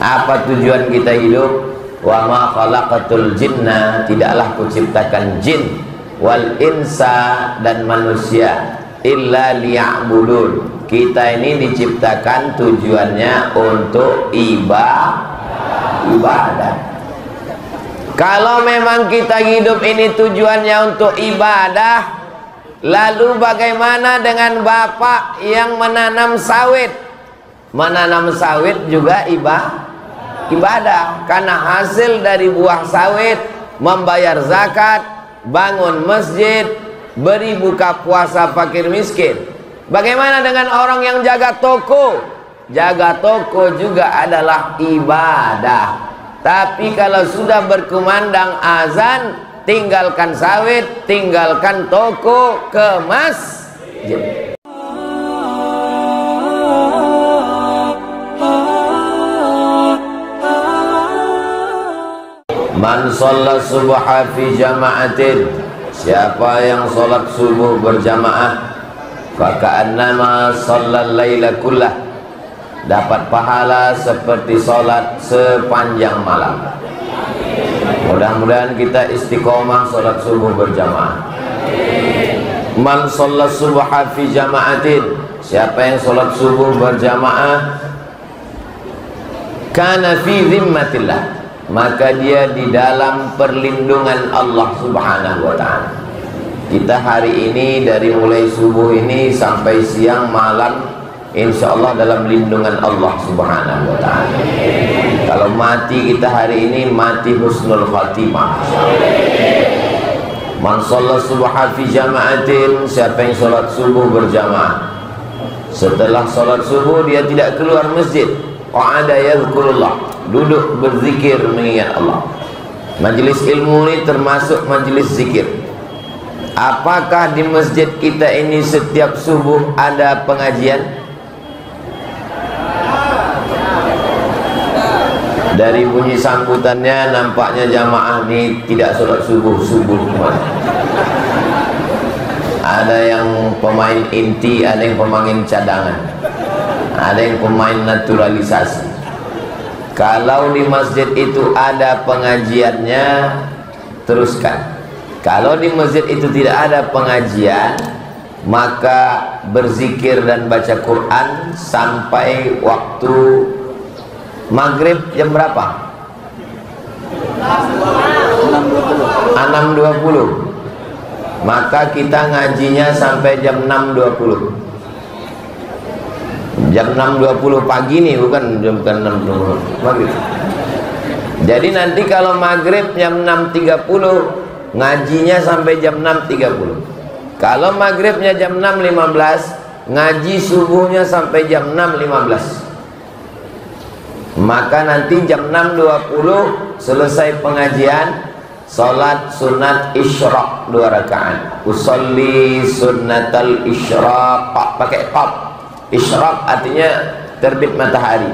Apa tujuan kita hidup? Wa ma khalaqatul jinna, tidaklah kuciptakan jin wal insa, dan manusia, illa liya'budun. Kita ini diciptakan tujuannya untuk ibadah. Kalau memang kita hidup ini tujuannya untuk ibadah, lalu bagaimana dengan bapak yang menanam sawit? Menanam sawit juga ibadah, karena hasil dari buah sawit membayar zakat, bangun masjid, beri buka puasa fakir miskin. Bagaimana dengan orang yang jaga toko? Jaga toko juga adalah ibadah. Tapi kalau sudah berkumandang azan, tinggalkan sawit, tinggalkan toko, ke masjid. Man shalla subha fi jama'atin, siapa yang sholat subuh berjamaah, faka'annama shallal laila kullah, dapat pahala seperti sholat sepanjang malam. Mudah-mudahan kita istiqomah sholat subuh berjamaah. Man shalla subha fi jama'atin, siapa yang sholat subuh berjamaah, kana fi zimmatillah, maka dia di dalam perlindungan Allah Subhanahu wa ta'ala. Kita hari ini dari mulai subuh ini sampai siang malam, insya Allah dalam lindungan Allah Subhanahu wa ta'ala. Kalau mati kita hari ini, mati husnul khatimah. Man shalla subha fi jama'atin, siapa yang sholat subuh berjamaah, setelah sholat subuh dia tidak keluar masjid, qa'ada yadhkurullah, duduk berzikir mengingat Allah. Majelis ilmu ini termasuk majelis zikir. Apakah di masjid kita ini setiap subuh ada pengajian? Dari bunyi sambutannya nampaknya jamaah ini tidak sholat subuh kemana. Ada yang pemain inti, ada yang pemain cadangan, ada yang pemain naturalisasi. Kalau di masjid itu ada pengajiannya, teruskan. Kalau di masjid itu tidak ada pengajian, maka berzikir dan baca Quran sampai waktu maghrib. Jam berapa? 6.20. Maka kita ngajinya sampai jam 6.20. Jam 6.20 pagi nih, bukan 6.20 maghrib. Jadi nanti kalau maghrib jam 6.30, ngajinya sampai jam 6.30. Kalau maghribnya jam 6.15, ngaji subuhnya sampai jam 6.15. Maka nanti jam 6.20 selesai pengajian, salat sunat isyraq 2 rakaat. Usolli sunnatal isyraq, pakai qaf. Isyraq artinya terbit matahari.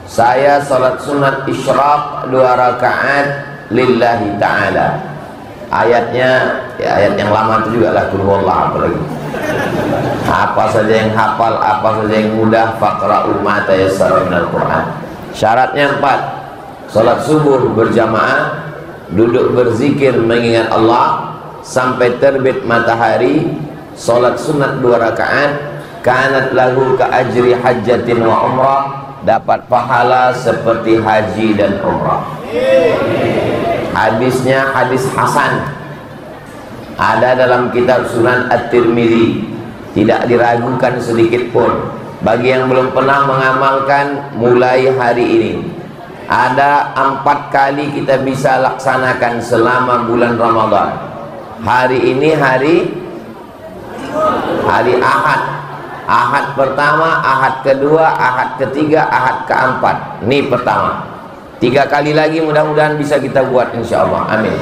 Saya salat sunat isyraq 2 rakaat lillahi ta'ala. Ayatnya ya, ayat yang lama itu juga lah, qul huwallahu apalagi. Apa saja yang hafal, apa saja yang mudah, faqra'u ma tayassara minal Qur'an. Syaratnya 4. Salat subuh berjamaah, duduk berzikir mengingat Allah sampai terbit matahari, salat sunat 2 rakaat, kanat lahu ka ajri hajjatin wa umrah, dapat pahala seperti haji dan umrah. Hadisnya hadis hasan, ada dalam kitab Sunan At-Tirmidzi, tidak diragukan sedikit pun. Bagi yang belum pernah mengamalkan, mulai hari ini ada 4 kali kita bisa laksanakan selama bulan Ramadan. Hari ini hari Ahad. Ahad pertama, Ahad kedua, Ahad ketiga, Ahad keempat. Ini pertama. 3 kali lagi mudah-mudahan bisa kita buat insya Allah. Amin.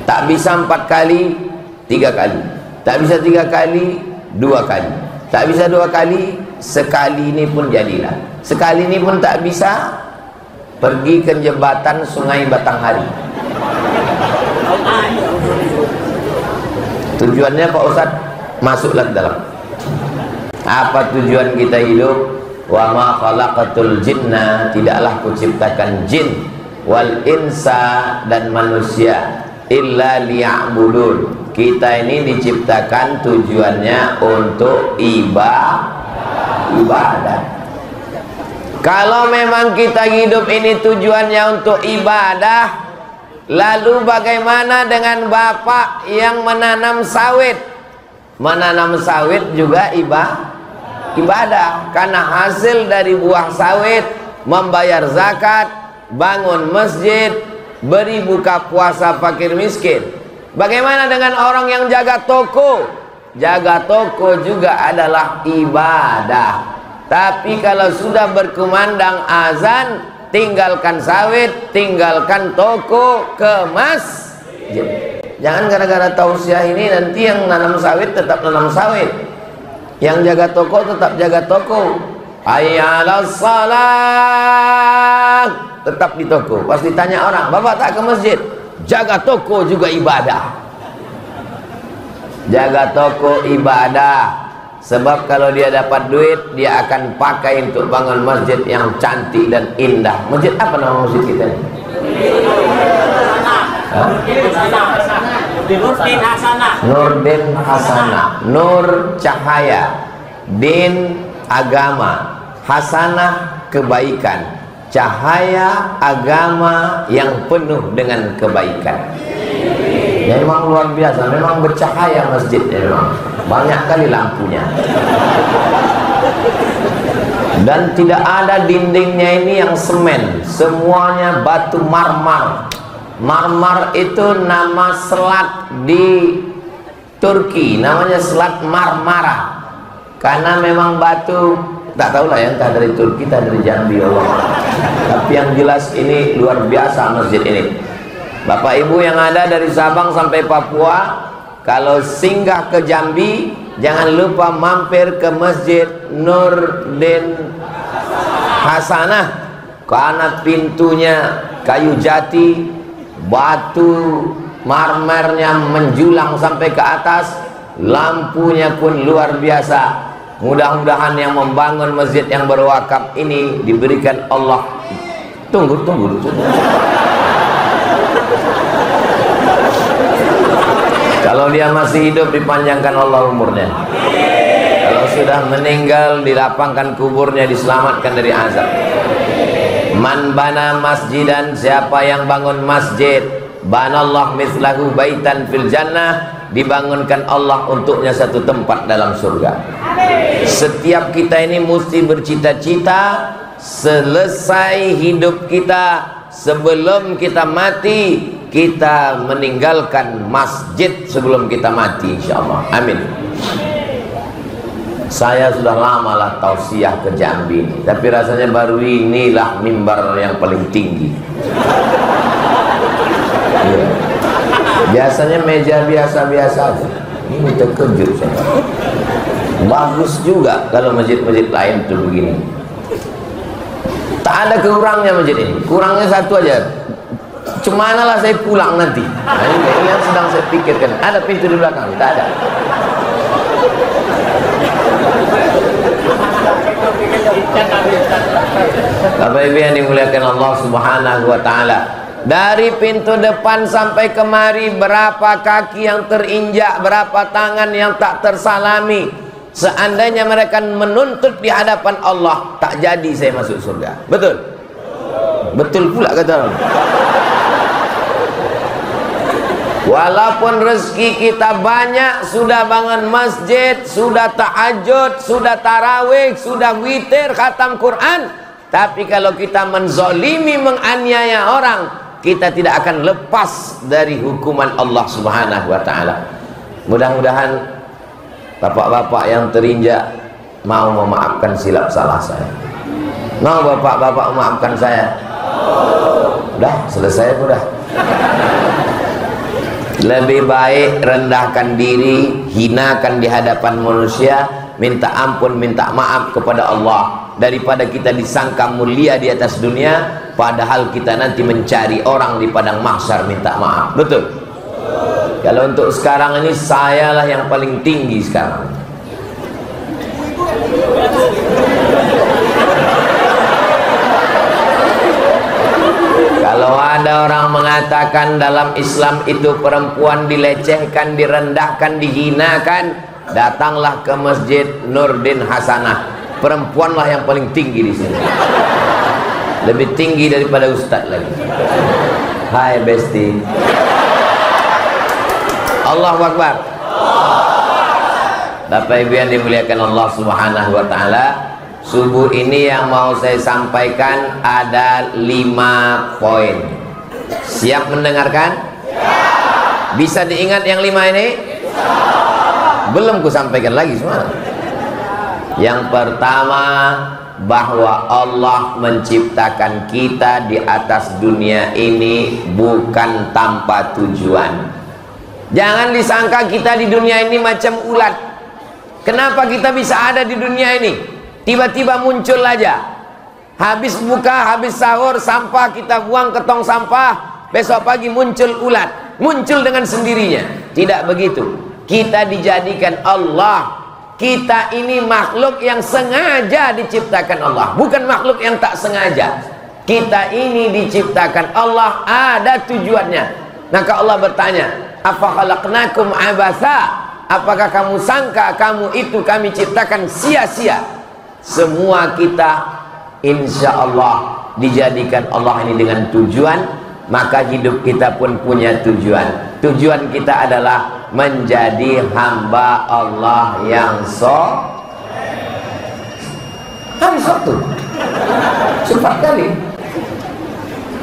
Tak bisa 4 kali, 3 kali. Tak bisa 3 kali, 2 kali. Tak bisa 2 kali, sekali ini pun jadilah. Sekali ini pun tak bisa, pergi ke jembatan Sungai Batanghari. Tujuannya Pak Ustadz, masuklah ke dalam. Apa tujuan kita hidup? wa ma khalaqatul jinna, tidaklah kuciptakan jin, wal insa, dan manusia, illa liya'budun. Kita ini diciptakan tujuannya untuk ibadah. Kalau memang kita hidup ini tujuannya untuk ibadah, lalu bagaimana dengan bapak yang menanam sawit? Menanam sawit juga ibadah, karena hasil dari buah sawit membayar zakat, bangun masjid, beri buka puasa fakir miskin. Bagaimana dengan orang yang jaga toko? Jaga toko juga adalah ibadah. Tapi kalau sudah berkumandang azan, tinggalkan sawit, tinggalkan toko, ke masjid. Jangan gara-gara tausiah ini nanti yang nanam sawit tetap nanam sawit, yang jaga toko tetap jaga toko. Hayya 'alas shalah, tetap di toko. Pasti tanya orang, bapak tak ke masjid? Jaga toko juga ibadah. Jaga toko ibadah. Sebab kalau dia dapat duit, dia akan pakai untuk bangun masjid yang cantik dan indah. Masjid apa nama masjid kita ini? Nurdin Hasanah. Nurdin Hasanah. Nur cahaya, din agama, hasanah kebaikan, cahaya agama yang penuh dengan kebaikan. Ya, memang luar biasa, memang bercahaya masjidnya, memang banyak kali lampunya. Dan tidak ada dindingnya ini yang semen, semuanya batu marmar. Marmar itu nama selat di Turki, namanya selat Marmara, karena memang batu, tak tahulah ya, entah dari Turki, entah dari Jambi, Allah. Tapi yang jelas ini luar biasa masjid ini. Bapak Ibu yang ada dari Sabang sampai Papua, kalau singgah ke Jambi, jangan lupa mampir ke Masjid Nurdin Hasanah, karena pintunya kayu jati, batu marmernya menjulang sampai ke atas, lampunya pun luar biasa. Mudah-mudahan yang membangun masjid yang berwakaf ini diberikan Allah. Tunggu. Kalau dia masih hidup, dipanjangkan Allah umurnya. Kalau sudah meninggal, dilapangkan kuburnya, diselamatkan dari azab. Man bana masjidan, siapa yang bangun masjid, banallah mithlahu baitan fil jannah, dibangunkan Allah untuknya satu tempat dalam surga. Setiap kita ini mesti bercita-cita, selesai hidup kita, sebelum kita mati, kita meninggalkan masjid sebelum kita mati, insyaallah. Amin. Saya sudah lama lah tausiah ke Jambi, tapi rasanya baru inilah mimbar yang paling tinggi. Ya. Biasanya meja biasa-biasa aja. Ini terkejut saya. Bagus juga kalau masjid-masjid lain tuh begini. Tak ada kurangnya masjid ini. Kurangnya satu aja. Cemanalah saya pulang nanti. Nah, ini yang sedang saya pikirkan. Ada pintu di belakang? Tak ada. Bapak Ibu yang dimuliakan Allah Subhanahu wa taala, dari pintu depan sampai kemari berapa kaki yang terinjak, berapa tangan yang tak tersalami. Seandainya mereka menuntut di hadapan Allah, tak jadi saya masuk surga. Betul? Betul pula kata orang. Walaupun rezeki kita banyak, sudah bangun masjid, sudah tahajud, sudah tarawih, sudah witir, khatam Quran, tapi kalau kita menzolimi, menganiaya orang, kita tidak akan lepas dari hukuman Allah Subhanahu wa taala. Mudah-mudahan bapak-bapak yang terinjak mau memaafkan silap salah saya. Mau bapak-bapak memaafkan saya? Udah, selesai udah. Lebih baik rendahkan diri, hinakan di hadapan manusia, minta ampun, minta maaf kepada Allah, daripada kita disangka mulia di atas dunia, padahal kita nanti mencari orang di padang mahsyar minta maaf. Betul? Kalau untuk sekarang ini, sayalah yang paling tinggi sekarang. ada orang mengatakan dalam Islam itu perempuan dilecehkan, direndahkan, dihinakan, datanglah ke Masjid Nurdin Hasanah. Perempuanlah yang paling tinggi di sini, lebih tinggi daripada ustadz lagi. Hai Besti. Allahu Akbar. Bapak Ibu yang dimuliakan Allah Subhanahu wa taala, subuh ini yang mau saya sampaikan ada 5 poin. Siap mendengarkan? Bisa diingat yang 5 ini? Belum ku sampaikan lagi semua. Yang pertama, bahwa Allah menciptakan kita di atas dunia ini bukan tanpa tujuan. Jangan disangka kita di dunia ini macam ulat. Kenapa kita bisa ada di dunia ini? Tiba-tiba muncul aja. Habis buka, habis sahur, sampah kita buang ke tong sampah, besok pagi muncul ulat, muncul dengan sendirinya. Tidak begitu. Kita dijadikan Allah. Kita ini makhluk yang sengaja diciptakan Allah, bukan makhluk yang tak sengaja. Kita ini diciptakan Allah, ada tujuannya. Maka Allah bertanya, afa khalaqnakum abatha? Apakah kamu sangka kamu itu kami ciptakan sia-sia? Semua kita insya Allah dijadikan Allah ini dengan tujuan. Maka hidup kita pun punya tujuan. Tujuan kita adalah menjadi hamba Allah yang hari Sabtu 4 kali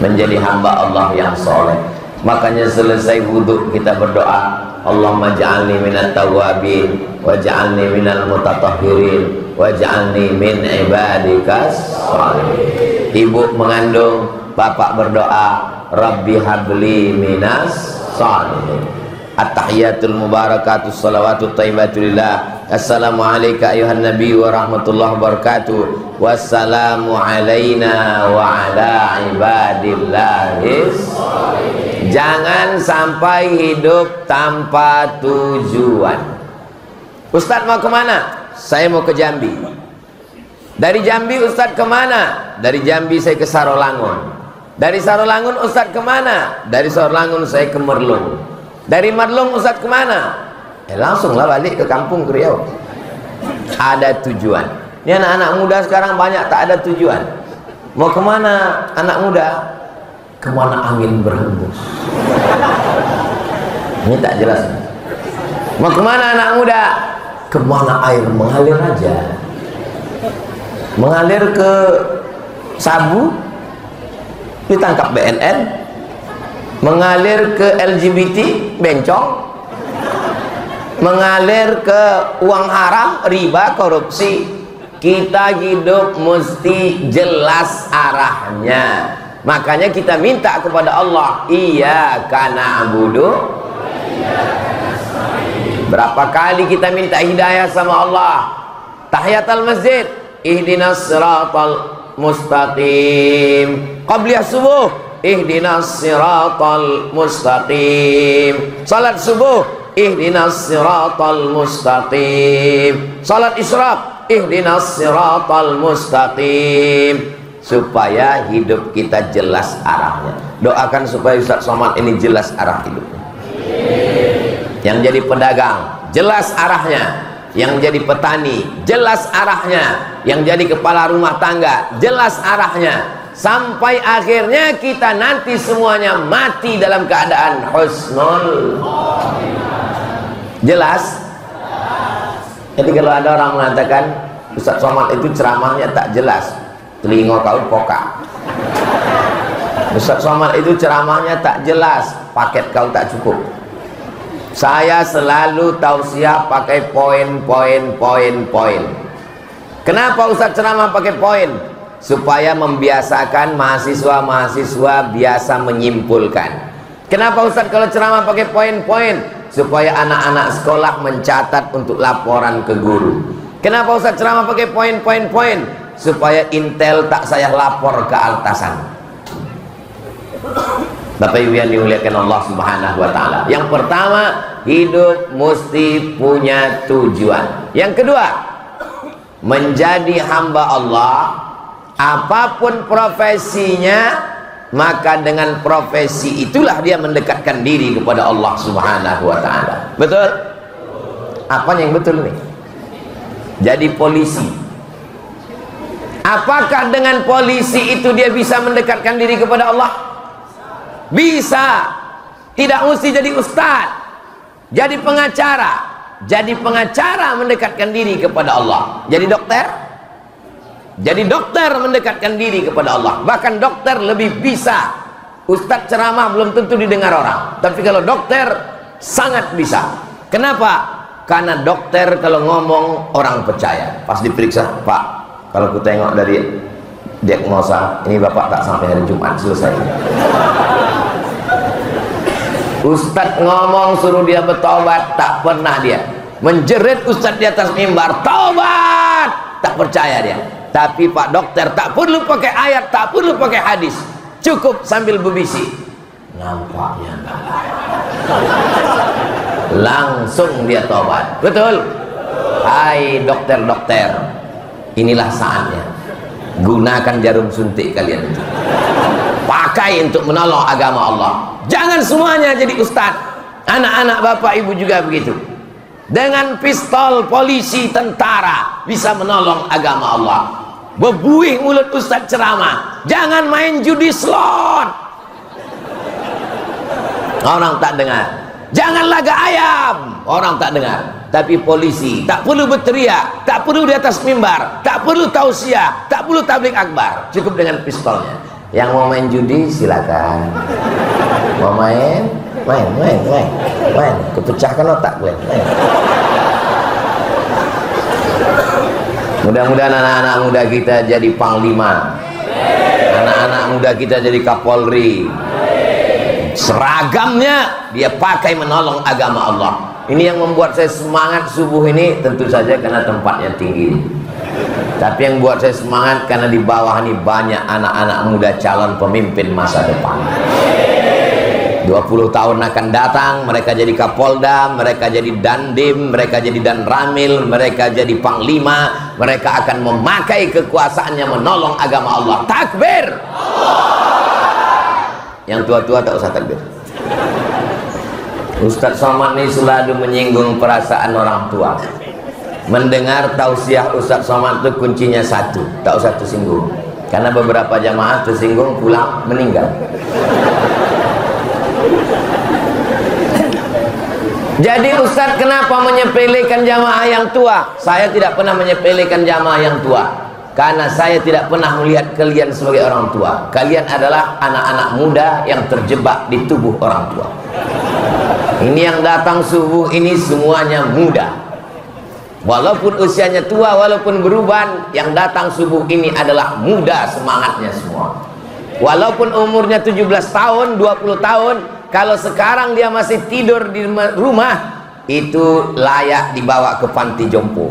menjadi hamba Allah yang soleh. Makanya selesai wudhu kita berdoa, Allahumma ja'alni minat tawabin waj'alni minal mutatahhirin waj'alni min ibadikas sholihin. Ibu mengandung, bapak berdoa, Rabbi habli minas sholihin. At-tahiyatul mubarakatuh salawatut thayyibatulillah. Assalamu alayka ayuhan nabi wa rahmatullahi wabarakatuh. Wassalamu alayna wa ala ibadillahis sholihin. Jangan sampai hidup tanpa tujuan. Ustadz mau kemana? Saya mau ke Jambi. Dari Jambi Ustadz kemana? Dari Jambi saya ke Sarolangun. Dari Sarolangun Ustadz kemana? Dari Sarolangun saya ke Merlung. Dari Merlung Ustadz kemana? Langsunglah balik ke kampung ke Riau. Ada tujuan. Ini anak-anak muda sekarang banyak tak ada tujuan. Mau kemana anak muda? Kemana angin berhembus. Ini tak jelas. Mau kemana anak muda? Kemana air mengalir aja. Mengalir ke Sabu, ditangkap BNN. Mengalir ke LGBT, bencong. Mengalir ke uang haram, riba, korupsi. Kita hidup mesti jelas arahnya. Makanya kita minta kepada Allah, iyyaka na'budu. Berapa kali kita minta hidayah sama Allah? Tahiyatul masjid, ihdinas siratal mustaqim. Qabliyah subuh, ihdinas siratal mustaqim. Salat subuh, ihdinas siratal mustaqim. Salat isyraq, ihdinas siratal mustaqim. Supaya hidup kita jelas arahnya. Doakan supaya Ustaz Somad ini jelas arah hidupnya. Yang jadi pedagang, jelas arahnya. Yang jadi petani, jelas arahnya. Yang jadi kepala rumah tangga, jelas arahnya. Sampai akhirnya kita nanti semuanya mati dalam keadaan husnul. Jelas? Jadi kalau ada orang mengatakan Ustaz Somad itu ceramahnya tak jelas, telinga kau pokak. Ustaz Somad itu ceramahnya tak jelas, paket kau tak cukup. Saya selalu tausiah pakai poin. Kenapa Ustaz ceramah pakai poin? Supaya membiasakan mahasiswa-mahasiswa biasa menyimpulkan. Kenapa Ustaz kalau ceramah pakai poin? Supaya anak-anak sekolah mencatat untuk laporan ke guru. Kenapa Ustaz ceramah pakai poin? Supaya intel tak saya lapor ke atasan. Bapak Ibu yang dimuliakan Allah Subhanahu wa taala. Yang pertama, hidup mesti punya tujuan. Yang kedua, menjadi hamba Allah, apapun profesinya, maka dengan profesi itulah dia mendekatkan diri kepada Allah Subhanahu wa Ta'ala. Betul? Apa yang betul nih? Jadi polisi, apakah dengan polisi itu dia bisa mendekatkan diri kepada Allah? Bisa. Tidak mesti jadi ustaz, jadi pengacara. Jadi pengacara mendekatkan diri kepada Allah. Jadi dokter, jadi dokter mendekatkan diri kepada Allah. Bahkan dokter lebih bisa. Ustadz ceramah belum tentu didengar orang, tapi kalau dokter sangat bisa. Kenapa? Karena dokter kalau ngomong orang percaya. Pas diperiksa, Pak, kalau aku tengok dari diagnosa ini Bapak tak sampai hari Jumat selesai. Ustadz ngomong suruh dia bertobat, tak pernah dia. Menjerit Ustadz di atas mimbar, taubat, tak percaya dia. Tapi Pak dokter tak perlu pakai ayat, tak perlu pakai hadis, cukup sambil berbisik, nampaknya langsung dia tobat. Betul? Hai dokter-dokter, inilah saatnya gunakan jarum suntik kalian itu, pakai untuk menolong agama Allah. Jangan semuanya jadi ustaz. Anak-anak bapak ibu juga begitu. Dengan pistol polisi tentara bisa menolong agama Allah. Bebuih mulut ustaz ceramah, jangan main judi slot, orang tak dengar. Jangan laga ayam, orang tak dengar. Tapi polisi tak perlu berteriak, tak perlu di atas mimbar, tak perlu tausiah, tak perlu tablik akbar, cukup dengan pistolnya. Yang mau main judi silakan, mau main kepecahkan otak gue. Mudah-mudahan anak-anak muda kita jadi panglima, anak-anak muda kita jadi kapolri. Seragamnya dia pakai menolong agama Allah. Ini yang membuat saya semangat subuh ini, tentu saja karena tempatnya tinggi. Tapi yang buat saya semangat karena di bawah ini banyak anak-anak muda calon pemimpin masa depan. 20 tahun akan datang, mereka jadi kapolda, mereka jadi dandim, mereka jadi danramil, mereka jadi panglima. Mereka akan memakai kekuasaannya menolong agama Allah. Takbir! Yang tua-tua tak usah takbir. Ustadz Somad ini selalu menyinggung perasaan orang tua. Mendengar tausiah Ustadz Somad itu kuncinya satu, tak usah tersinggung. Karena beberapa jamaah tersinggung pulang meninggal. Jadi Ustadz kenapa menyepelekan jamaah yang tua? Saya tidak pernah menyepelekan jamaah yang tua, karena saya tidak pernah melihat kalian sebagai orang tua. Kalian adalah anak-anak muda yang terjebak di tubuh orang tua. Ini yang datang subuh ini semuanya muda. Walaupun usianya tua, walaupun beruban, yang datang subuh ini adalah muda semangatnya semua. Walaupun umurnya 17 tahun, 20 tahun, kalau sekarang dia masih tidur di rumah, itu layak dibawa ke panti jompo.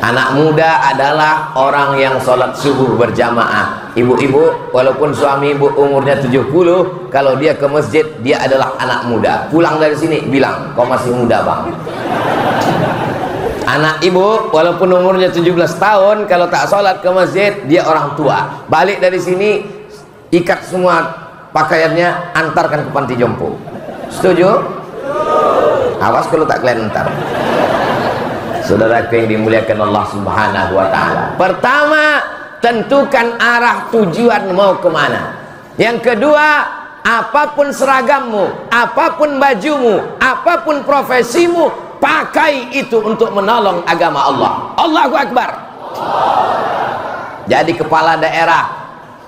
Anak muda adalah orang yang sholat subuh berjamaah. Ibu-ibu, walaupun suami ibu umurnya 70, kalau dia ke masjid, dia adalah anak muda. Pulang dari sini, bilang, kau masih muda bang. Anak ibu, walaupun umurnya 17 tahun, kalau tak sholat ke masjid, dia orang tua. Balik dari sini, ikat semua pakaiannya, antarkan ke panti jompo. Setuju? Awas kalau tak kalian antar. Saudaraku yang dimuliakan Allah Subhanahu wa Ta'ala, pertama, tentukan arah tujuan mau kemana. Yang kedua, apapun seragammu, apapun bajumu, apapun profesimu, pakai itu untuk menolong agama Allah. Allahu Akbar. Jadi kepala daerah,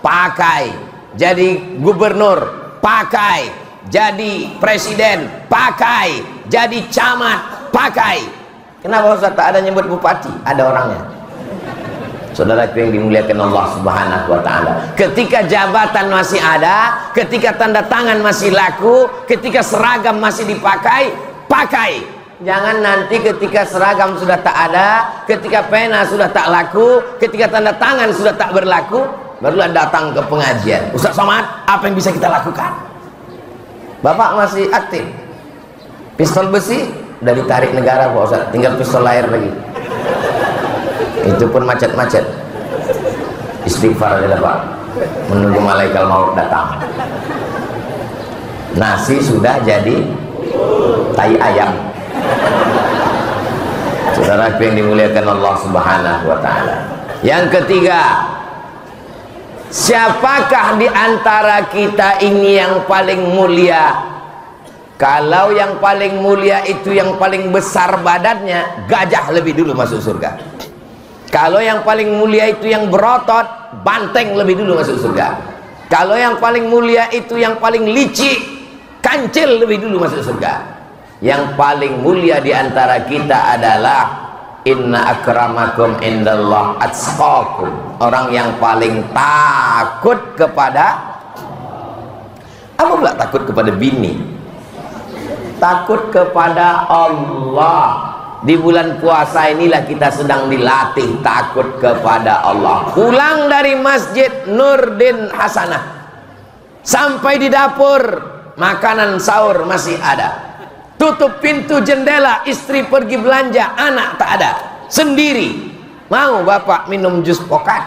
pakai. Jadi gubernur, pakai. Jadi presiden, pakai. Jadi camat, pakai. Kenapa Ustaz tak ada nyebut bupati? Ada orangnya. Saudaraku yang dimuliakan Allah Subhanahu wa Ta'ala, ketika jabatan masih ada, ketika tanda tangan masih laku, ketika seragam masih dipakai, pakai. Jangan nanti ketika seragam sudah tak ada, ketika pena sudah tak laku, ketika tanda tangan sudah tak berlaku, barulah datang ke pengajian. Ustaz Somad, apa yang bisa kita lakukan? Bapak masih aktif. Pistol besi udah ditarik negara Pak Ustaz, tinggal pistol air lagi. Itu pun macet-macet. Istighfar adalah Pak. menunggu malaikat maut datang. Nasi sudah jadi tai ayam. Saudara yang dimuliakan Allah Subhanahu wa taala. Yang ketiga, siapakah di antara kita ini yang paling mulia? Kalau yang paling mulia itu yang paling besar badannya, gajah lebih dulu masuk surga. Kalau yang paling mulia itu yang berotot, banteng lebih dulu masuk surga. Kalau yang paling mulia itu yang paling licik, kancil lebih dulu masuk surga. Yang paling mulia di antara kita adalah inna akramakum indallah atqakum, orang yang paling takut kepada apa pula? Takut kepada bini, takut kepada Allah. Di bulan puasa inilah kita sedang dilatih takut kepada Allah. Pulang dari Masjid Nurdin Hasanah sampai di dapur, makanan sahur masih ada. Tutup pintu jendela, istri pergi belanja, anak tak ada, sendiri. Mau bapak minum jus pokat?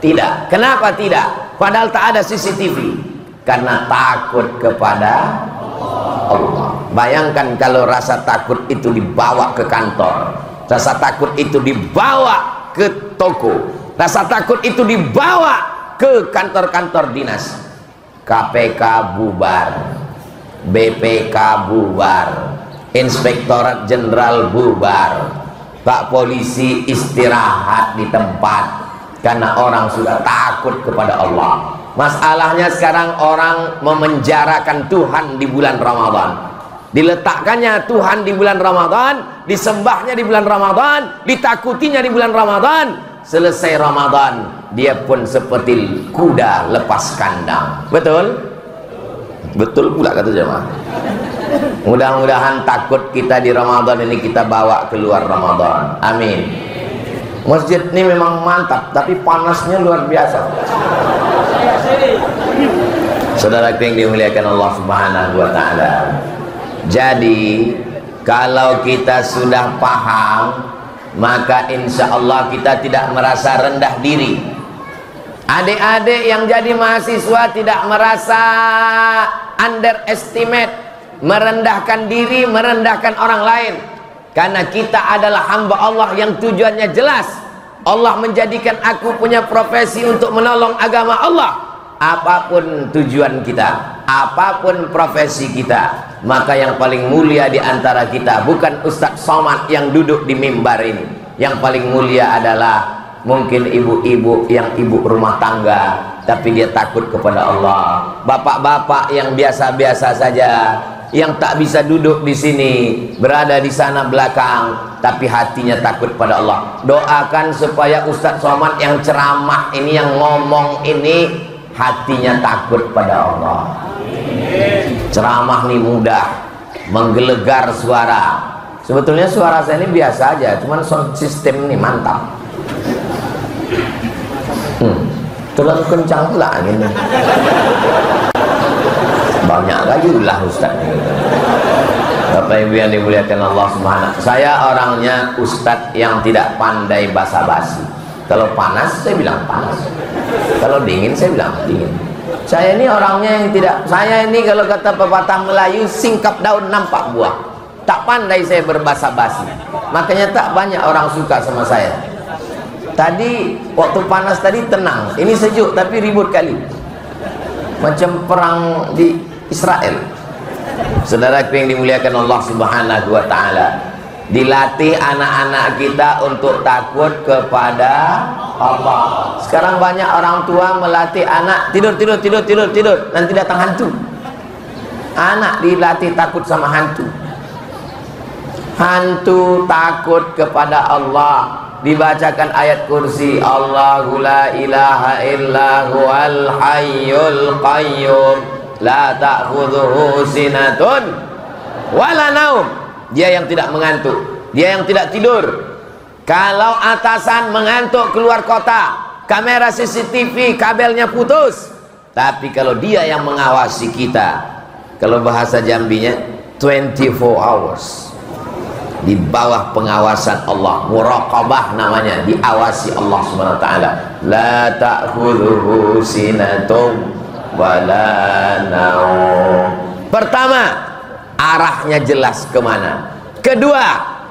Tidak. Kenapa tidak? Padahal tak ada CCTV. Karena takut kepada Allah. Bayangkan kalau rasa takut itu dibawa ke kantor, rasa takut itu dibawa ke toko, rasa takut itu dibawa ke kantor-kantor dinas. KPK bubar, BPK bubar, Inspektorat Jenderal bubar, Pak Polisi istirahat di tempat karena orang sudah takut kepada Allah. Masalahnya sekarang orang memenjarakan Tuhan di bulan Ramadan. Diletakkannya Tuhan di bulan Ramadan, disembahnya di bulan Ramadan, ditakutinya di bulan Ramadan. Selesai Ramadan, dia pun seperti kuda lepas kandang. Betul? Betul pula kata jemaah. Mudah-mudahan takut kita di Ramadan ini kita bawa keluar Ramadan. Amin. Masjid ini memang mantap, tapi panasnya luar biasa. Saudara yang dimuliakan Allah Subhanahu wa taala. Jadi kalau kita sudah paham, maka insya Allah kita tidak merasa rendah diri. Adik-adik yang jadi mahasiswa tidak merasa underestimate, merendahkan diri, merendahkan orang lain. Karena kita adalah hamba Allah yang tujuannya jelas. Allah menjadikan aku punya profesi untuk menolong agama Allah. Apapun tujuan kita, apapun profesi kita, maka yang paling mulia di antara kita bukan Ustadz Somad yang duduk di mimbar ini. Yang paling mulia adalah mungkin ibu-ibu yang ibu rumah tangga, tapi dia takut kepada Allah. Bapak-bapak yang biasa-biasa saja, yang tak bisa duduk di sini, berada di sana belakang, tapi hatinya takut pada Allah. Doakan supaya Ustadz Somad yang ceramah ini, yang ngomong ini, hatinya takut pada Allah. Ceramah ini mudah, menggelegar suara. Sebetulnya suara saya ini biasa aja, cuman sound system ini mantap. Terlalu kencang pula ini. Banyak lagi ulah Ustaz. Bapak Ibu yang dimuliakan Allah Subhanahu. Saya orangnya Ustadz yang tidak pandai basa-basi. Kalau panas saya bilang panas, kalau dingin saya bilang dingin. Saya ini orangnya yang tidak, saya ini kalau kata pepatah Melayu, singkap daun nampak buah. Tak pandai saya berbahasa basi, makanya tak banyak orang suka sama saya. Tadi waktu panas tadi tenang, ini sejuk tapi ribut kali, macam perang di Israel. Saudara yang dimuliakan Allah Subhanahu wa taala, dilatih anak-anak kita untuk takut kepada Allah. Sekarang banyak orang tua melatih anak tidur, nanti datang hantu. Anak dilatih takut sama hantu. Hantu takut kepada Allah. Dibacakan ayat kursi, Allahu la ilaha illa huwal hayyul qayyum la ta'khudhuhu sinatun wala naum. Dia yang tidak mengantuk, dia yang tidak tidur. Kalau atasan mengantuk keluar kota, kamera CCTV kabelnya putus. Tapi kalau dia yang mengawasi kita, kalau bahasa Jambinya 24 hours, di bawah pengawasan Allah, muraqabah namanya, diawasi Allah Subhanahu wa taala. La ta'khudhuhu sinatun wala naum. Pertama, arahnya jelas kemana. Kedua,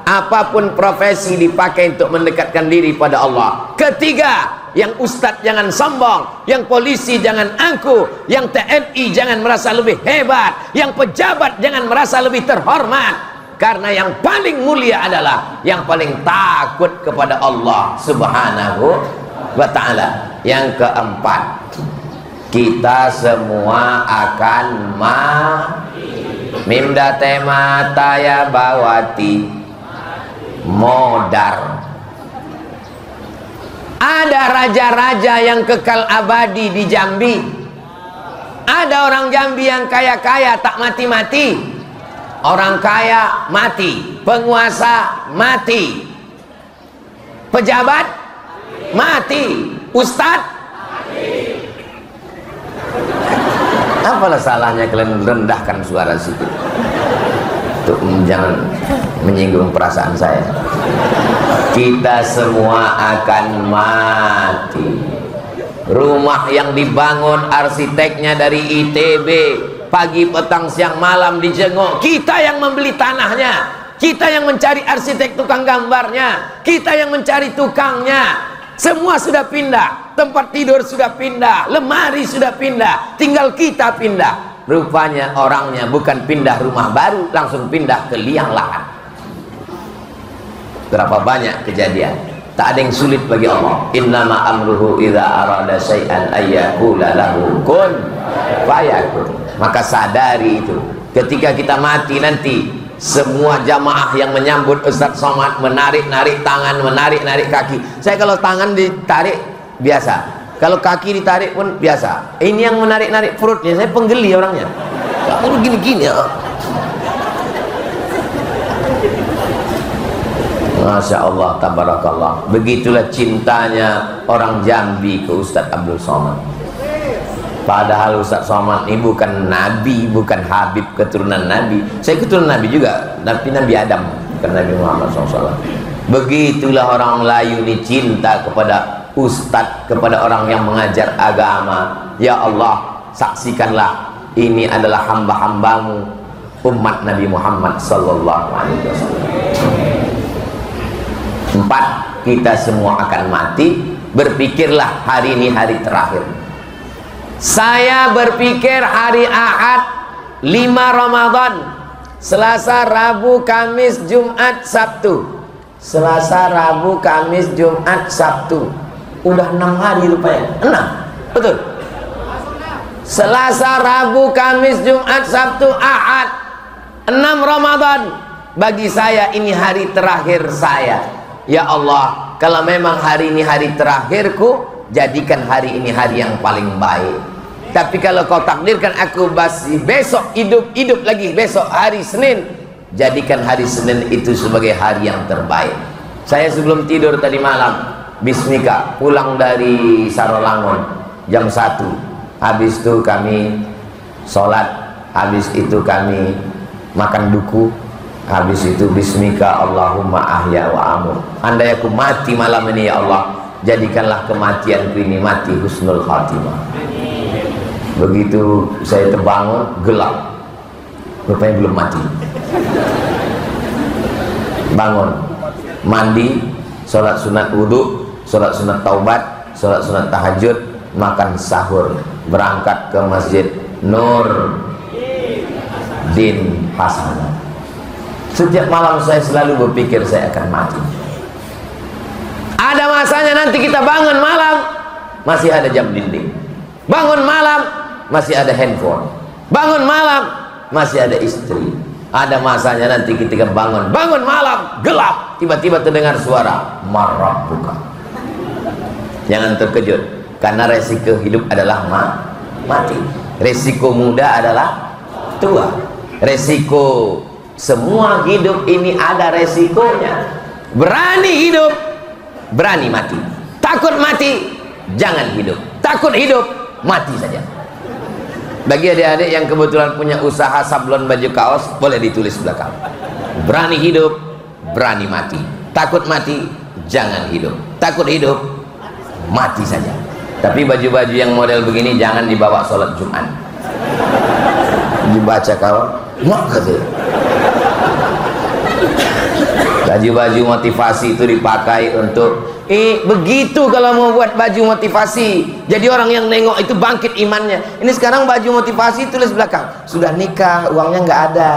apapun profesi dipakai untuk mendekatkan diri pada Allah. Ketiga, yang ustadz jangan sombong, yang polisi jangan angkuh, yang TNI jangan merasa lebih hebat, yang pejabat jangan merasa lebih terhormat. Karena yang paling mulia adalah yang paling takut kepada Allah Subhanahu wa ta'ala. Yang keempat, kita semua akan mimda tema taya bawati modar. Ada raja-raja yang kekal abadi di Jambi. Ada orang Jambi yang kaya-kaya tak mati-mati. Orang kaya mati, penguasa mati, pejabat mati, ustadz mati. Apalah salahnya kalian rendahkan suara situ untuk jangan menyinggung perasaan saya. Kita semua akan mati. Rumah yang dibangun arsiteknya dari ITB, pagi, petang, siang, malam dijenguk. Kita yang membeli tanahnya, kita yang mencari arsitek tukang gambarnya, kita yang mencari tukangnya. Semua sudah pindah, tempat tidur sudah pindah, lemari sudah pindah, tinggal kita pindah. Rupanya orangnya bukan pindah rumah baru, langsung pindah ke liang lahat. Berapa banyak kejadian. Tak ada yang sulit bagi Allah. Innama amruhu idza arada syai'an ayyaqula lahu kun fayakun. Maka sadari itu. Ketika kita mati nanti, semua jamaah yang menyambut Ustaz Somad menarik-narik tangan, menarik-narik kaki. Saya kalau tangan ditarik biasa, kalau kaki ditarik pun biasa. Ini yang menarik-narik perutnya, saya penggeli orangnya. Kamu gini-gini ya. Masya Allah, tabarakallah. Begitulah cintanya orang Jambi ke Ustadz Abdul Somad. Padahal Ustadz Somad ini bukan nabi, bukan habib keturunan nabi. Saya keturunan nabi juga, tapi Nabi Adam, bukan Nabi Muhammad SAW. Begitulah orang Melayu ini cinta kepada Ustadz, kepada orang yang mengajar agama. Ya Allah, saksikanlah ini adalah hamba-hambamu, umat Nabi Muhammad Sallallahu Alaihi Wasallam. 4. Kita semua akan mati. Berpikirlah hari ini hari terakhir. Saya berpikir hari Ahad 5 Ramadan, Selasa, Rabu, Kamis, Jumat, Sabtu. Selasa, Rabu, Kamis, Jumat, Sabtu. Udah 6 hari rupanya. 6, betul. Selasa, Rabu, Kamis, Jumat, Sabtu, Ahad, 6 Ramadan. Bagi saya ini hari terakhir saya. Ya Allah, kalau memang hari ini hari terakhirku, jadikan hari ini hari yang paling baik. Tapi kalau kau takdirkan aku masih besok hidup lagi, besok hari Senin, jadikan hari Senin itu sebagai hari yang terbaik. Saya sebelum tidur tadi malam, bismika, pulang dari Sarolangun jam 1. Habis itu kami sholat, habis itu kami makan duku, habis itu bismika Allahumma ahya wa amur. Andai aku mati malam ini ya Allah, jadikanlah kematianku ini mati husnul khatimah. Begitu saya terbangun, gelap, rupanya belum mati. Bangun, mandi, sholat sunat wudhu, sholat sunat taubat, sholat sunat tahajud, makan sahur, berangkat ke masjid Nur Din Hasanah. Setiap malam saya selalu berpikir saya akan mati. Ada masanya nanti kita bangun malam, masih ada jam dinding. Bangun malam, masih ada handphone. Bangun malam, masih ada istri. Ada masanya nanti ketika bangun malam, gelap, tiba-tiba terdengar suara marabbuka. Jangan terkejut, karena resiko hidup adalah mati. Resiko muda adalah tua. Resiko semua hidup ini ada resikonya. Berani hidup, berani mati. Takut mati, jangan hidup. Takut hidup, mati saja. Bagi adik-adik yang kebetulan punya usaha sablon baju kaos, boleh ditulis belakang. Berani hidup, berani mati. Takut mati, jangan hidup. Takut hidup, mati saja. Tapi baju-baju yang model begini jangan dibawa sholat Jumat. Dibaca kawan, mak kata. Baju-baju motivasi itu dipakai untuk begitu kalau mau buat baju motivasi. Jadi orang yang nengok itu bangkit imannya. Ini sekarang baju motivasi tulis belakang, sudah nikah, uangnya nggak ada.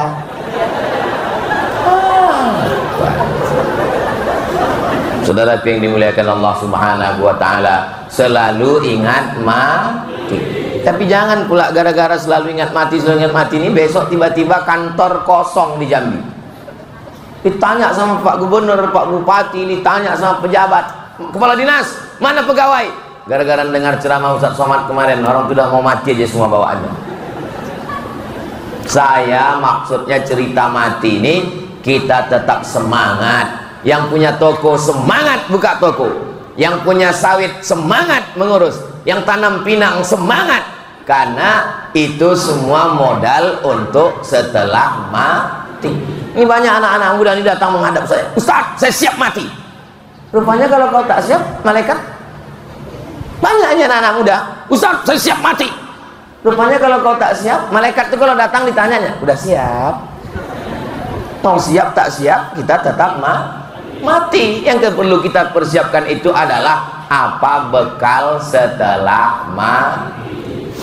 Saudara yang dimuliakan Allah Subhanahu wa taala, selalu ingat mati. Tapi jangan pula gara-gara selalu ingat mati ini besok tiba-tiba kantor kosong di Jambi. Ditanya sama Pak Gubernur, Pak Bupati, ditanya sama pejabat, kepala dinas, mana pegawai? Gara-gara dengar ceramah Ustaz Somad kemarin, orang sudah mau mati aja semua bawaannya. Saya maksudnya cerita mati ini kita tetap semangat. Yang punya toko semangat buka toko, yang punya sawit semangat mengurus, yang tanam pinang semangat, karena itu semua modal untuk setelah mati. Ini banyak anak-anak muda ini datang menghadap saya, Ustaz, saya siap mati. Rupanya kalau kau tak siap, malaikat. Banyaknya anak-anak muda, Ustaz, saya siap mati. Rupanya kalau kau tak siap, malaikat itu kalau datang ditanyanya, udah siap? Mau siap tak siap, kita tetap mati. Yang perlu kita persiapkan itu adalah apa bekal setelah mati.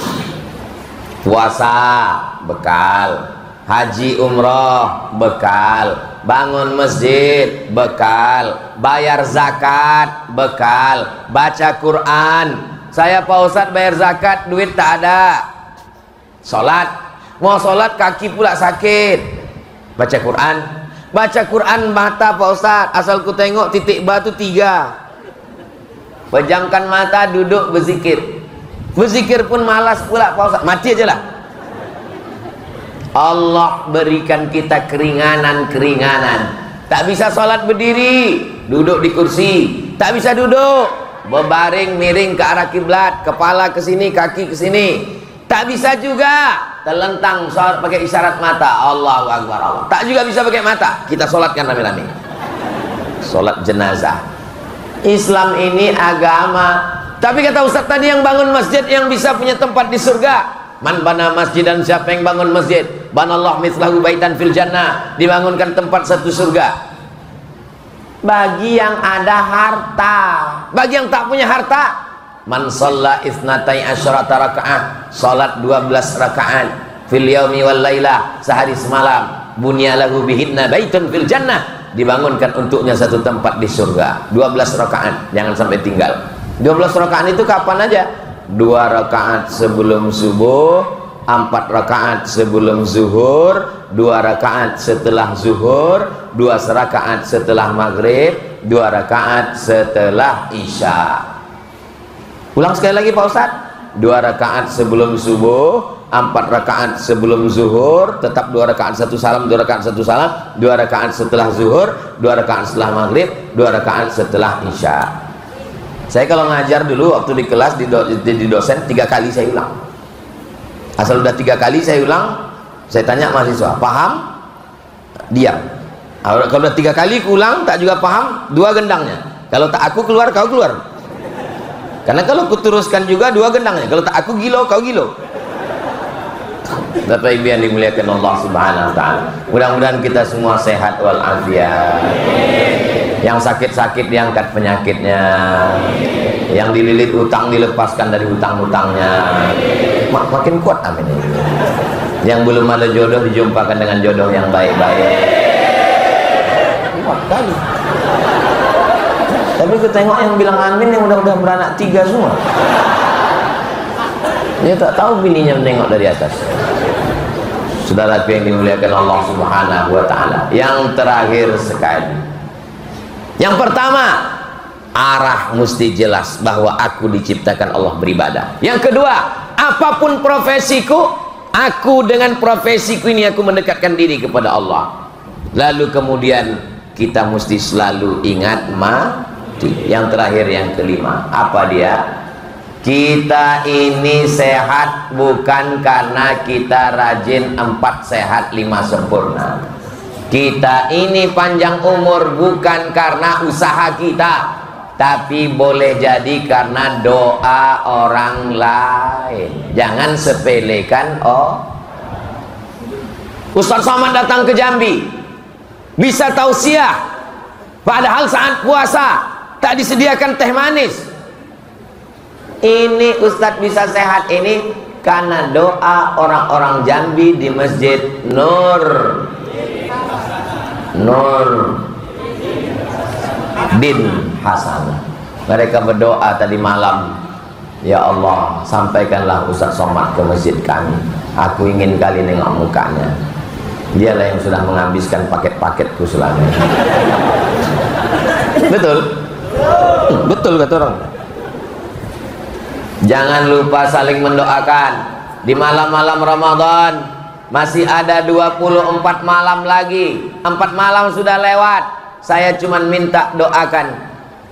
Puasa bekal, haji umroh bekal, bangun masjid bekal, bayar zakat bekal, baca Quran. Saya Pak Ustadz bayar zakat, duit tak ada. Sholat, mau sholat kaki pula sakit. Baca Quran, baca Quran mata Pak Ustadz, asal ku tengok titik batu 3. Pejamkan mata, duduk berzikir. Berzikir pun malas pula Pak Ustadz, mati aja lah. Allah berikan kita keringanan-keringanan. Tak bisa sholat berdiri, duduk di kursi. Tak bisa duduk, berbaring miring ke arah kiblat, kepala ke sini, kaki ke sini. Tak bisa juga terlentang sholat pakai isyarat mata, Allahu Akbar Allah. Tak juga bisa pakai mata. Kita sholatkan rame-rame. Sholat jenazah. Islam ini agama. Tapi kata Ustaz tadi, yang bangun masjid yang bisa punya tempat di surga. Man bana masjidan, siapa yang bangun masjid, banallahu mithlahu baitan fil jannah, dibangunkan tempat satu surga. Bagi yang ada harta. Bagi yang tak punya harta, man shalla itsnatai asyrata rakaat, salat 12 rakaat fil yaumi wal lailah, sehari semalam, bunyalahu bihinna baitun fil jannah, dibangunkan untuknya satu tempat di surga. 12 rakaat, jangan sampai tinggal. 12 rakaat itu kapan aja? 2 rakaat sebelum subuh, 4 rakaat sebelum zuhur, 2 rakaat setelah zuhur, 2 rakaat setelah maghrib, 2 rakaat setelah isya. Ulang sekali lagi Pak Ustadz. 2 rakaat sebelum subuh, 4 rakaat sebelum zuhur, tetap 2 rakaat satu salam, 2 rakaat satu salam, 2 rakaat setelah zuhur, 2 rakaat setelah maghrib, 2 rakaat setelah isya. Saya kalau ngajar dulu waktu di kelas di dosen 3 kali saya ulang. Asal udah 3 kali saya ulang, saya tanya mahasiswa, paham? Diam. Kalau udah 3 kali ulang tak juga paham, 2 gendangnya. Kalau tak aku keluar, kau keluar. Karena kalau aku teruskan juga 2 gendangnya. Kalau tak aku gilo, kau gilo. Bapak Ibu yang dimuliakan Allah Subhanahu wa taala. Mudah-mudahan kita semua sehat walafiat. Yang sakit-sakit diangkat penyakitnya, yang dililit utang dilepaskan dari hutang-hutangnya. Makin kuat amin. Yang belum ada jodoh dijumpakan dengan jodoh yang baik-baik. Kuat kali. Tapi aku tengok yang bilang amin yang udah beranak 3 semua. Dia tak tahu bininya menengok dari atas. Saudara yang dimuliakan Allah Subhanahu wa taala. Yang terakhir sekali. Yang pertama, arah mesti jelas bahwa aku diciptakan Allah beribadah. Yang kedua, apapun profesiku, aku dengan profesiku ini aku mendekatkan diri kepada Allah. Lalu kemudian kita mesti selalu ingat mati. Yang terakhir, yang kelima, apa dia? Kita ini sehat bukan karena kita rajin 4 sehat 5 sempurna. Kita ini panjang umur bukan karena usaha kita, tapi boleh jadi karena doa orang lain. Jangan sepelekan. Ustaz Somad datang ke Jambi, bisa tausiah, padahal saat puasa tak disediakan teh manis. Ini Ustadz bisa sehat ini karena doa orang-orang Jambi di Masjid Nur bin Hasan. Mereka berdoa tadi malam, ya Allah, sampaikanlah Ustaz Somad ke masjid kami, aku ingin kali nengok mukanya. Dialah yang sudah menghabiskan paket-paketku selama ini. Betul? Betul kata orang. Jangan lupa saling mendoakan. Di malam-malam Ramadan masih ada 24 malam lagi. 4 malam sudah lewat. Saya cuma minta doakan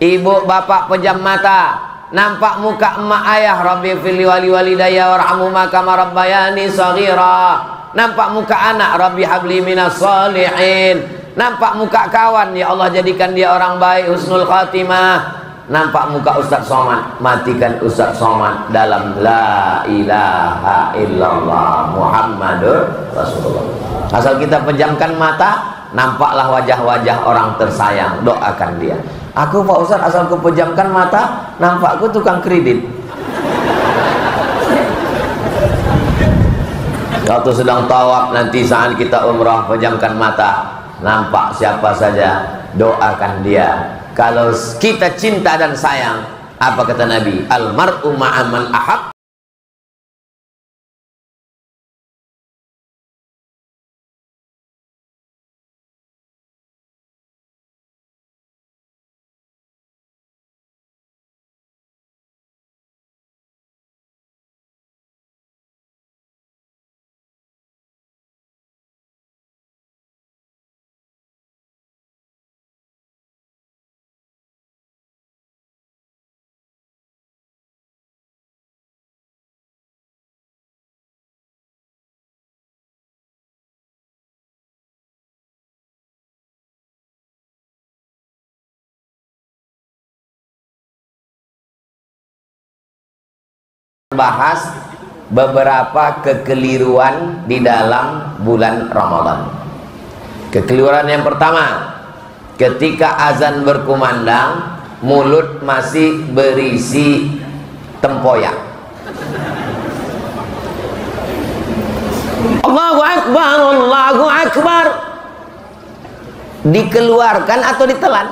ibu bapak pejam mata, nampak muka emak ayah, Rabbi fili wali walidayya warhamhuma kama rabbayani shaghira. Nampak muka anak, Rabbi habli minas shalihin. Nampak muka kawan, ya Allah jadikan dia orang baik, husnul khatimah. Nampak muka Ustaz Somad, matikan Ustaz Somad dalam la ilaha illallah Muhammadur Rasulullah. Asal kita pejamkan mata, nampaklah wajah-wajah orang tersayang, doakan dia. Aku Pak Ustaz asal ku pejamkan mata, nampakku tukang kredit. Waktu sedang tawaf nanti saat kita umrah, pejamkan mata, nampak siapa saja, doakan dia. Kalau kita cinta dan sayang, apa kata Nabi? Al-mar'u ma'aman ahab. Bahas beberapa kekeliruan di dalam bulan Ramadan. Kekeliruan yang pertama, ketika azan berkumandang, mulut masih berisi tempoyak. Allahu Akbar, Allahu Akbar. Dikeluarkan atau ditelan?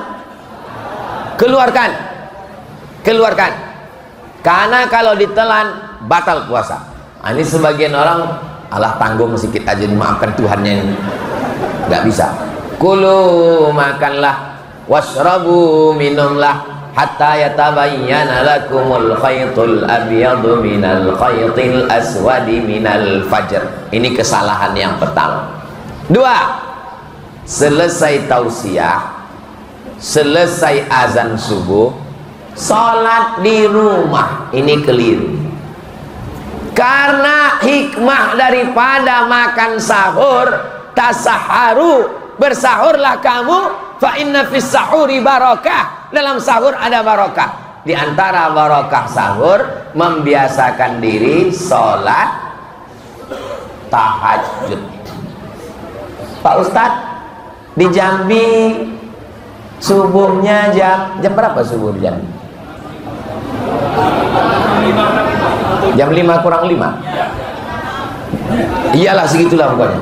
Keluarkan. Keluarkan. Karena kalau ditelan batal puasa. Ini sebagian orang, alah tanggung sedikit aja dimaafkan Tuhannya ini. Nggak bisa. Kulu, makanlah, washrabu, minumlah, hatta yatabayyana lakumul khaytul abyadu minal khaytil aswadi minal fajr. Ini kesalahan yang pertama. 2. Selesai tausiah, selesai azan subuh, sholat di rumah. Ini keliru. Karena hikmah daripada makan sahur, tasaharu, bersahurlah kamu, fa inna fis sahuri barakah. Dalam sahur ada barakah. Di antara barakah sahur, membiasakan diri sholat tahajud. Pak Ustadz, di Jambi subuhnya jam berapa subuh di Jambi? Jam 5 kurang 5. Iyalah segitulah pokoknya.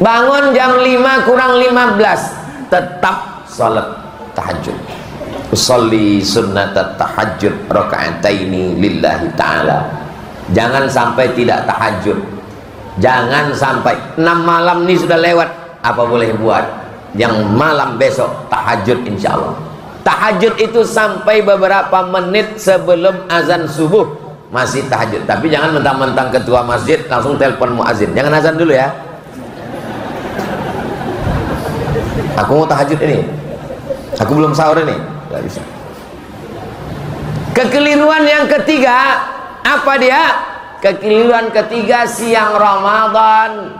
Bangun jam 5 kurang 15, tetap salat tahajud. Usolli sunnatat tahajud raka'ataini lillahi ta'ala. Jangan sampai tidak tahajud. Jangan sampai 6 malam ini sudah lewat, apa boleh buat? Yang malam besok tahajud insyaallah. Tahajud itu sampai beberapa menit sebelum azan subuh masih tahajud. Tapi jangan mentang-mentang ketua masjid langsung telepon muazin. Jangan azan dulu ya. Aku mau tahajud ini. Aku belum sahur ini. Gak bisa. Kekeliruan yang ketiga, apa dia? Kekeliruan ketiga, siang Ramadan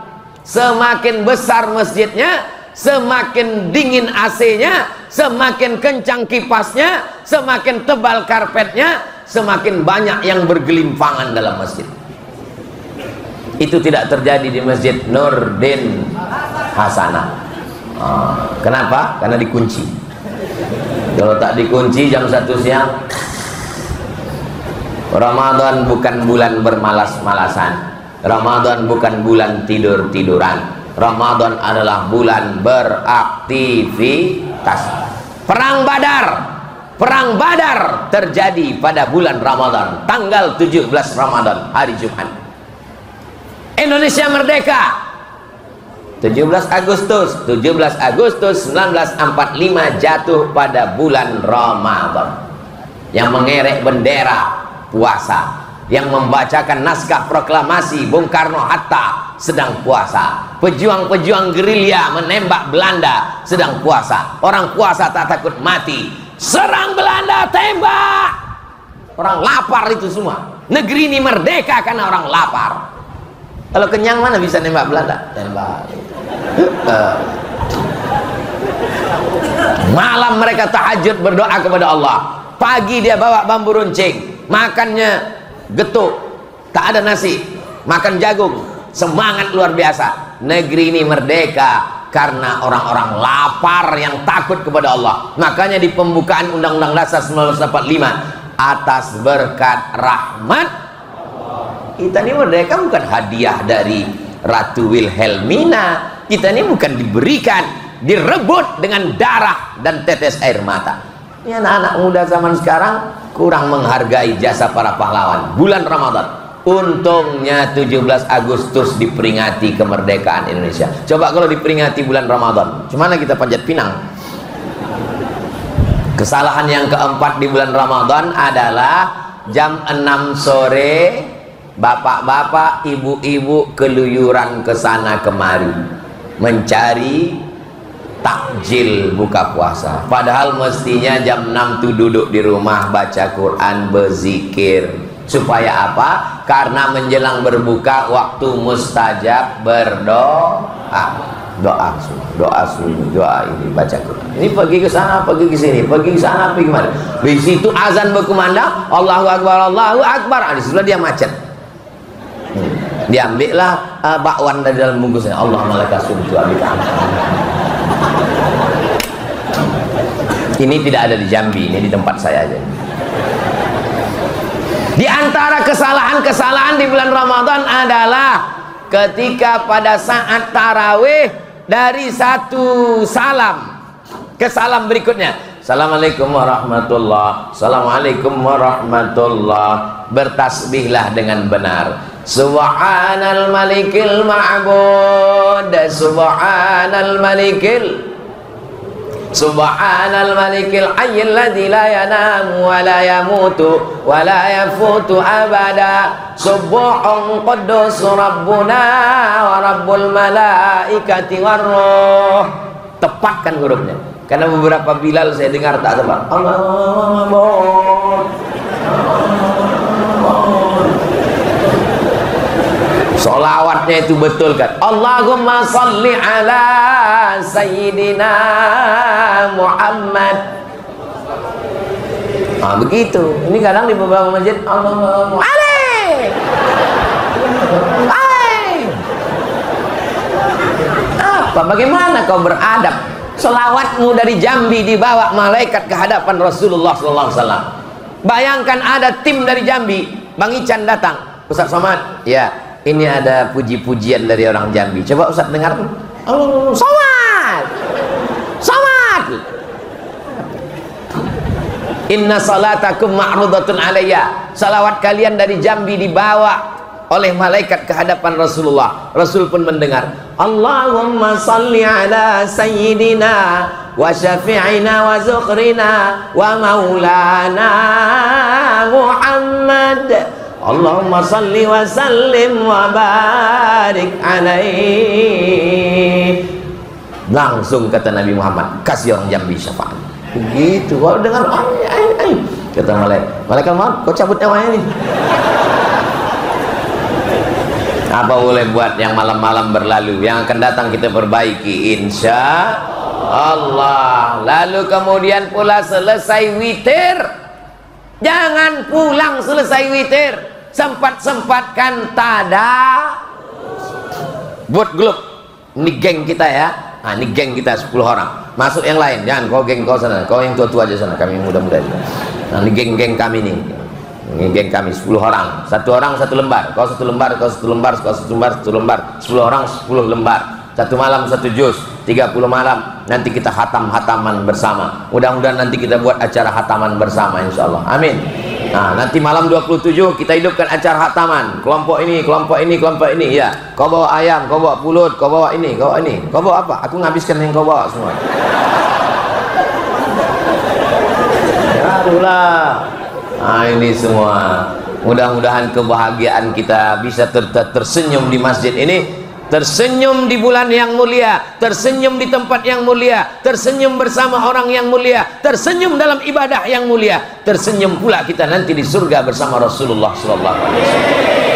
semakin besar masjidnya, semakin dingin AC-nya, semakin kencang kipasnya, semakin tebal karpetnya, semakin banyak yang bergelimpangan dalam masjid. Itu tidak terjadi di Masjid Nurdin Hasanah. Kenapa? Karena dikunci. Kalau tak dikunci jam 1 siang, Ramadan bukan bulan bermalas-malasan, Ramadan bukan bulan tidur-tiduran, Ramadan adalah bulan beraktivitas. Perang Badar terjadi pada bulan Ramadan, tanggal 17 Ramadan, hari Jumat. Indonesia merdeka 17 Agustus 1945 jatuh pada bulan Ramadan. Yang mengerek bendera puasa, yang membacakan naskah proklamasi Bung Karno Hatta sedang puasa. Pejuang-pejuang gerilya menembak Belanda sedang puasa. Orang puasa tak takut mati, serang Belanda, tembak. Orang lapar itu semua. Negeri ini merdeka karena orang lapar. Kalau kenyang mana bisa nembak Belanda? Tembak. Malam mereka tahajud berdoa kepada Allah, pagi dia bawa bambu runcing, makannya getuk, tak ada nasi, makan jagung, semangat luar biasa. Negeri ini merdeka karena orang-orang lapar yang takut kepada Allah. Makanya di pembukaan Undang-Undang Dasar 1945, atas berkat rahmat kita ini merdeka bukan hadiah dari Ratu Wilhelmina. Kita ini bukan diberikan, direbut dengan darah dan tetes air mata. Ini anak-anak muda zaman sekarang kurang menghargai jasa para pahlawan. Bulan Ramadan, untungnya 17 Agustus diperingati kemerdekaan Indonesia. Coba kalau diperingati bulan Ramadan, gimana kita panjat pinang? Kesalahan yang keempat di bulan Ramadan adalah jam 6 sore bapak-bapak, ibu-ibu keluyuran ke sana kemari mencari takjil buka puasa. Padahal mestinya jam 6 tuh duduk di rumah baca Quran, berzikir. Supaya apa? Karena menjelang berbuka waktu mustajab berdoa. Doa ini baca Quran. Ini pergi ke sana, pergi ke sini, pergi ke sana, pergi kemana. Di situ azan berkumandang, Allahu Akbar, Allahu Akbar. Di sebelah dia macet. Diambillah bakwan dari dalam bungkusnya. Allah malaikat sumtu abika. Ini tidak ada di Jambi, ini di tempat saya aja. Di antara kesalahan-kesalahan di bulan Ramadan adalah ketika pada saat tarawih dari satu salam ke salam berikutnya, Assalamualaikum warahmatullah, Assalamualaikum warahmatullah, bertasbihlah dengan benar. Subhanal malikil ma'bud, Subhanal malikil hayyil ladzi la yanamu wa la yamutu wa la yafutu abada. Subuhun quddus rabbuna wa rabbul malaikati warruh. Tepatkan hurufnya, karena beberapa Bilal saya dengar tak tepat. Solawatnya itu betul kan? Allahumma salli ala Sayyidina Muhammad. Begitu. Ini kadang di beberapa masjid Allahumma apa? Bagaimana kau beradab? Selawatmu dari Jambi dibawa malaikat ke hadapan Rasulullah SAW. Bayangkan ada tim dari Jambi, Bang Ican datang, Ustaz Somad, ya. Ini ada puji-pujian dari orang Jambi. Coba Ustaz dengar. Somad. Inna salatakum ma'rudatun alayya. Salawat kalian dari Jambi dibawa oleh malaikat ke hadapan Rasulullah. Rasul pun mendengar. Allahumma salli ala sayyidina wa syafi'ina wa zukrina wa maulana Muhammad. Allahumma salli wa sallim wa barik alaih. Langsung kata Nabi Muhammad, kasih orang Jambi syafaat. Begitu. Kalau dengar kata malaikat Muhammad, kau cabut nyawanya nih. Apa boleh buat yang malam-malam berlalu, yang akan datang kita perbaiki insya Allah. Lalu kemudian pula selesai witir, jangan pulang selesai witir, sempat-sempatkan tada buat grup. Ini geng kita ya. Nah, ini geng kita 10 orang. Masuk yang lain, jangan kau geng kau sana, kau yang tua-tua aja sana, kami yang muda-muda. Nah, ini geng-geng kami nih. Ini geng kami 10 orang. Satu orang 1 lembar, kau 1 lembar, kau 1 lembar, kau 1 lembar, 1 lembar. 10 orang 10 lembar. 1 malam 1 juz, 30 malam. Nanti kita hataman bersama. Mudah-mudahan nanti kita buat acara hataman bersama insyaallah. Amin. Nah, nanti malam 27 kita hidupkan acara hataman. Kelompok ini, kelompok ini, kelompok ini ya. Kau bawa ayam, kau bawa pulut, kau bawa ini, kau bawa ini. Kau bawa apa? Aku ngabiskan yang kau bawa semua. Yalah. Nah, ini semua. Mudah-mudahan kebahagiaan kita bisa tersenyum di masjid ini, tersenyum di bulan yang mulia, tersenyum di tempat yang mulia, tersenyum bersama orang yang mulia, tersenyum dalam ibadah yang mulia, tersenyum pula kita nanti di surga bersama Rasulullah sallallahu alaihi wasallam.